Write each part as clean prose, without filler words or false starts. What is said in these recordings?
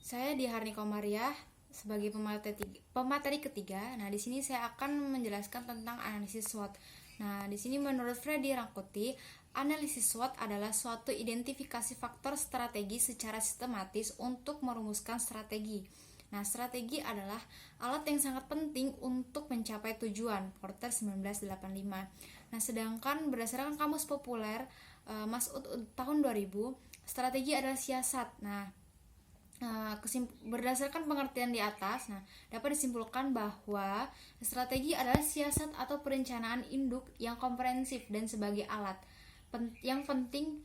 Saya di Harni Komariah sebagai pemateri ketiga. Nah, di sini saya akan menjelaskan tentang analisis SWOT. Nah, di sini menurut Freddy Rangkuti, analisis SWOT adalah suatu identifikasi faktor strategi secara sistematis untuk merumuskan strategi. Nah, strategi adalah alat yang sangat penting untuk mencapai tujuan. Porter 1985. Nah, sedangkan berdasarkan Kamus Populer Mas'ud tahun 2000, strategi adalah siasat. Nah, berdasarkan pengertian di atas, dapat disimpulkan bahwa strategi adalah siasat atau perencanaan induk yang komprehensif dan sebagai alat yang penting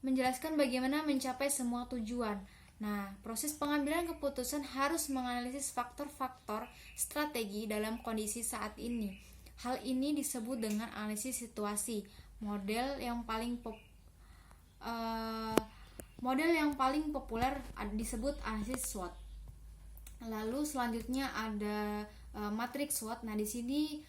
menjelaskan bagaimana mencapai semua tujuan. Nah, proses pengambilan keputusan harus menganalisis faktor-faktor strategi dalam kondisi saat ini. Hal ini disebut dengan analisis situasi. Model yang paling populer disebut analisis SWOT. Lalu selanjutnya ada matriks SWOT. Nah, di sini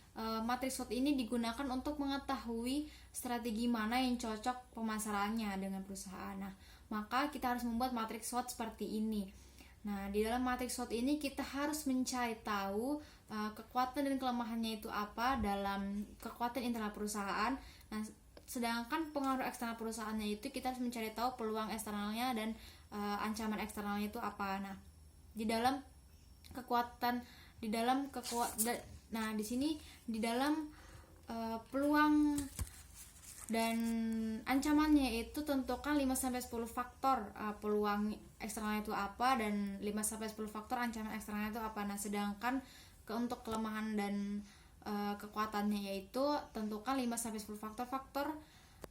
matriks SWOT ini digunakan untuk mengetahui strategi mana yang cocok pemasarannya dengan perusahaan. Nah, maka kita harus membuat matriks SWOT seperti ini. Nah, di dalam matriks SWOT ini kita harus mencari tahu kekuatan dan kelemahannya itu apa dalam kekuatan internal perusahaan. Nah, sedangkan pengaruh eksternal perusahaannya itu kita harus mencari tahu peluang eksternalnya dan ancaman eksternalnya itu apa. Nah, di dalam di sini di dalam peluang dan ancamannya itu tentukan 5-10 faktor peluang eksternalnya itu apa dan 5-10 faktor ancaman eksternalnya itu apa. Nah, sedangkan untuk kelemahan dan kekuatannya yaitu tentukan 5-10 faktor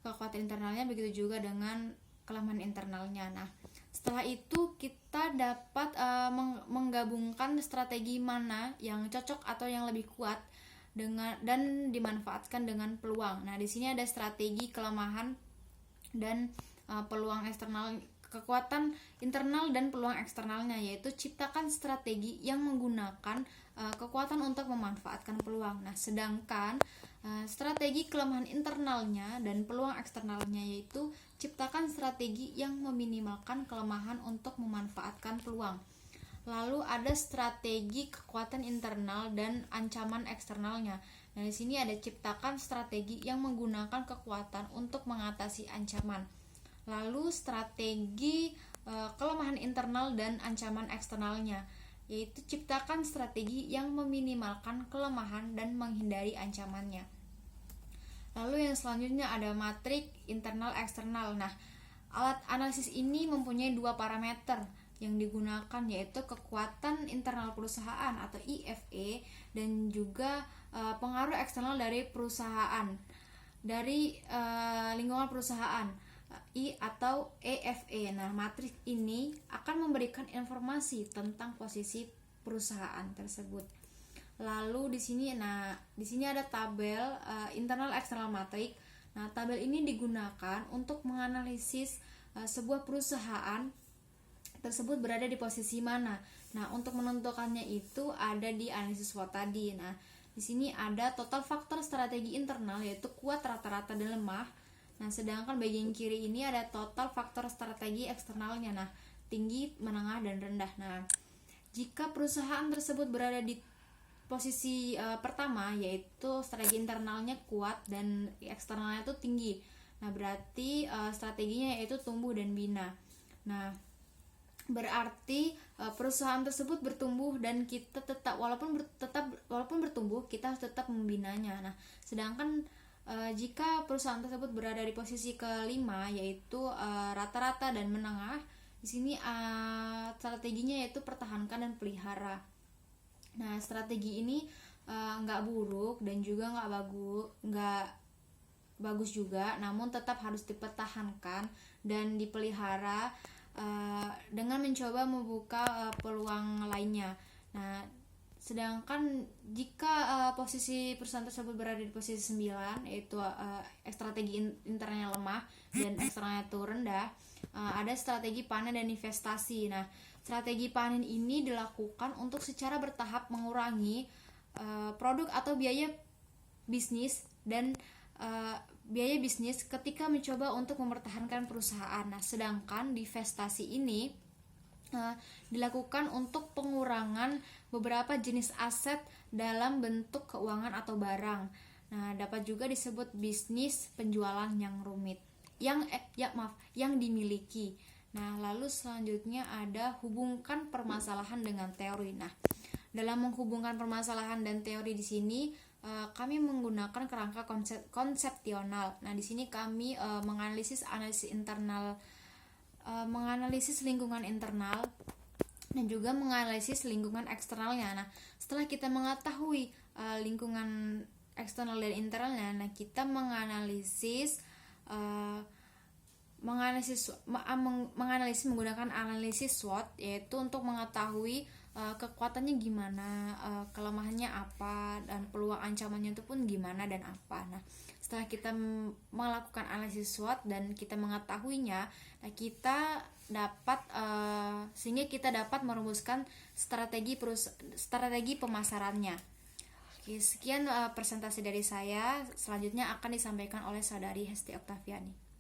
kekuatan internalnya, begitu juga dengan kelemahan internalnya. Nah, setelah itu kita dapat menggabungkan strategi mana yang cocok atau yang lebih kuat dan dimanfaatkan dengan peluang. Nah, di sini ada strategi, kelemahan dan peluang eksternal, kekuatan internal dan peluang eksternalnya, yaitu ciptakan strategi yang menggunakan kekuatan untuk memanfaatkan peluang. Nah, sedangkan strategi kelemahan internalnya dan peluang eksternalnya yaitu ciptakan strategi yang meminimalkan kelemahan untuk memanfaatkan peluang. Lalu ada strategi kekuatan internal dan ancaman eksternalnya. Nah, di sini ada ciptakan strategi yang menggunakan kekuatan untuk mengatasi ancaman. Lalu strategi kelemahan internal dan ancaman eksternalnya, yaitu ciptakan strategi yang meminimalkan kelemahan dan menghindari ancamannya. Lalu yang selanjutnya ada matrik internal eksternal. Nah, alat analisis ini mempunyai dua parameter yang digunakan, yaitu kekuatan internal perusahaan atau IFE dan juga pengaruh eksternal dari perusahaan, dari lingkungan perusahaan, I atau EFE. Nah, matriks ini akan memberikan informasi tentang posisi perusahaan tersebut. Lalu di sini ada tabel internal eksternal matriks. Nah, tabel ini digunakan untuk menganalisis sebuah perusahaan tersebut berada di posisi mana. Nah, untuk menentukannya itu ada di analisis SWOT tadi. Nah, di sini ada total faktor strategi internal yaitu kuat, rata-rata dan lemah. Nah, sedangkan bagian kiri ini ada total faktor strategi eksternalnya. Nah, tinggi, menengah dan rendah. Nah, jika perusahaan tersebut berada di posisi pertama yaitu strategi internalnya kuat dan eksternalnya itu tinggi. Nah, berarti strateginya yaitu tumbuh dan bina. Nah, berarti perusahaan tersebut bertumbuh dan kita tetap walaupun bertumbuh kita harus tetap membinanya. Nah, sedangkan jika perusahaan tersebut berada di posisi kelima yaitu rata-rata dan menengah, di sini strateginya yaitu pertahankan dan pelihara. Nah, strategi ini nggak buruk dan juga nggak bagus juga, namun tetap harus dipertahankan dan dipelihara dengan mencoba membuka peluang lainnya. Nah, sedangkan jika posisi perusahaan tersebut berada di posisi 9 yaitu strategi internalnya lemah dan eksternalnya itu rendah, ada strategi panen dan investasi. Nah, strategi panen ini dilakukan untuk secara bertahap mengurangi produk atau biaya bisnis ketika mencoba untuk mempertahankan perusahaan. Nah, sedangkan divestasi ini dilakukan untuk pengurangan beberapa jenis aset dalam bentuk keuangan atau barang. Nah, dapat juga disebut bisnis penjualan yang rumit, yang dimiliki. Nah, lalu selanjutnya ada hubungkan permasalahan dengan teori. Nah, dalam menghubungkan permasalahan dan teori di sini kami menggunakan kerangka konsepsional. Nah, di sini kami menganalisis lingkungan internal dan juga menganalisis lingkungan eksternalnya. Nah, setelah kita mengetahui lingkungan eksternal dan internalnya, nah kita menganalisis menggunakan analisis SWOT, yaitu untuk mengetahui kekuatannya gimana, kelemahannya apa, dan peluang ancamannya itu pun gimana dan apa. Nah, setelah kita melakukan analisis SWOT dan kita mengetahuinya, nah kita dapat sehingga kita dapat merumuskan strategi pemasarannya. Oke, sekian presentasi dari saya. Selanjutnya akan disampaikan oleh Saudari Hesti Oktaviani.